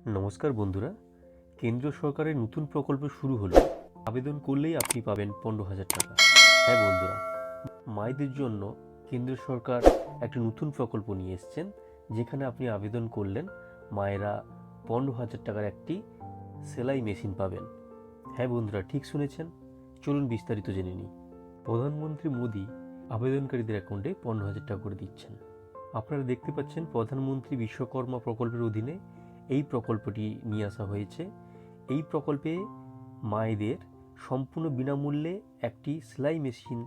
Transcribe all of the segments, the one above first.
নমস্কার বন্ধুরা, কেন্দ্রীয় সরকারের নতুন প্রকল্প শুরু হলো। আবেদন করলেই আপনি পাবেন 15,000 টাকা। হ্যাঁ বন্ধুরা, মায়েদের জন্য কেন্দ্র সরকার একটি নতুন প্রকল্প নিয়ে এসেছেন, যেখানে আপনি আবেদন করলেন মায়েরা 15,000 টাকার একটি সেলাই মেশিন পাবেন। হ্যাঁ বন্ধুরা, ঠিক শুনেছেন। চলুন বিস্তারিত জেনে নিই। প্রধানমন্ত্রী মোদী আবেদনকারীদের অ্যাকাউন্টে 15,000 টাকা করে দিচ্ছেন। আপনারা দেখতে পাচ্ছেন প্রধানমন্ত্রী বিশ্বকর্মা প্রকল্পের অধীনে এই প্রকল্পটি নিয়ে আসা হয়েছে। এই প্রকল্পে মায়েদের সম্পূর্ণ বিনামূল্যে একটি সেলাই মেশিন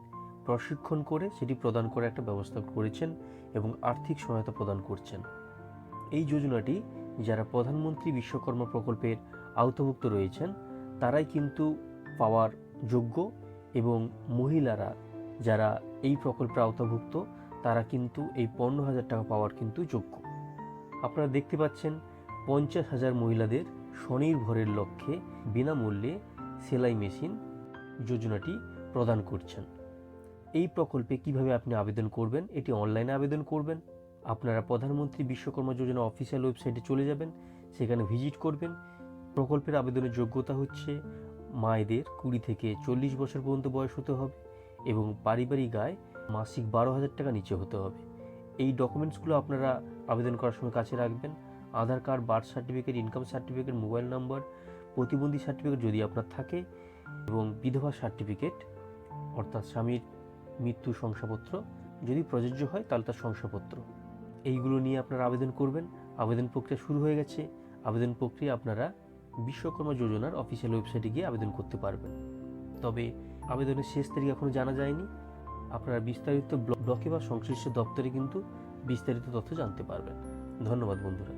প্রশিক্ষণ করে সেটি প্রদান করার একটা ব্যবস্থা করেছেন এবং আর্থিক সহায়তা প্রদান করছেন। এই যোজনাটি যারা প্রধানমন্ত্রী বিশ্বকর্মা প্রকল্পের আওতাভুক্ত রয়েছেন তারাই কিন্তু পাওয়ার যোগ্য, এবং মহিলারা যারা এই প্রকল্পের আওতাভুক্ত তারা কিন্তু এই 15,000 টাকা পাওয়ার কিন্তু যোগ্য। আপনারা দেখতে পাচ্ছেন 50,000 মহিলাদের স্বনির্ভরের লক্ষ্যে বিনামূল্যে সেলাই মেশিন যোজনাটি প্রদান করছেন। এই প্রকল্পে কিভাবে আপনি আবেদন করবেন? এটি অনলাইনে আবেদন করবেন। আপনারা প্রধানমন্ত্রী বিশ্বকর্মা যোজনা অফিসিয়াল ওয়েবসাইটে চলে যাবেন, সেখানে ভিজিট করবেন। প্রকল্পের আবেদনের যোগ্যতা হচ্ছে মায়েদের 20 থেকে 40 বছর পর্যন্ত বয়স হতে হবে এবং পারিবারিক আয় মাসিক 12,000 টাকা নিচে হতে হবে। এই ডকুমেন্টসগুলো আপনারা আবেদন করার সময় কাছে রাখবেন। Aadhaar card, birth certificate, income certificate, mobile number, প্রতিবন্ধী সার্টিফিকেট যদি আপনার থাকে, এবং বিধবা সার্টিফিকেট অর্থাৎ স্বামীর মৃত্যু শংসাপত্র যদি প্রযোজ্য হয় তাহলে তার শংসাপত্র, এইগুলো নিয়ে আপনারা আবেদন করবেন। আবেদন প্রক্রিয়া শুরু হয়ে গেছে। আবেদন প্রক্রিয়া আপনারা বিশ্বকর্মা যোজনার অফিসিয়াল ওয়েবসাইটে গিয়ে আবেদন করতে পারবেন। তবে আবেদনের শেষ তারিখ এখনও জানা যায়নি। আপনারা বিস্তারিত ব্লকে বা সংশ্লিষ্ট দপ্তরে কিন্তু বিস্তারিত তথ্য জানতে পারবেন। ধন্যবাদ বন্ধুরা।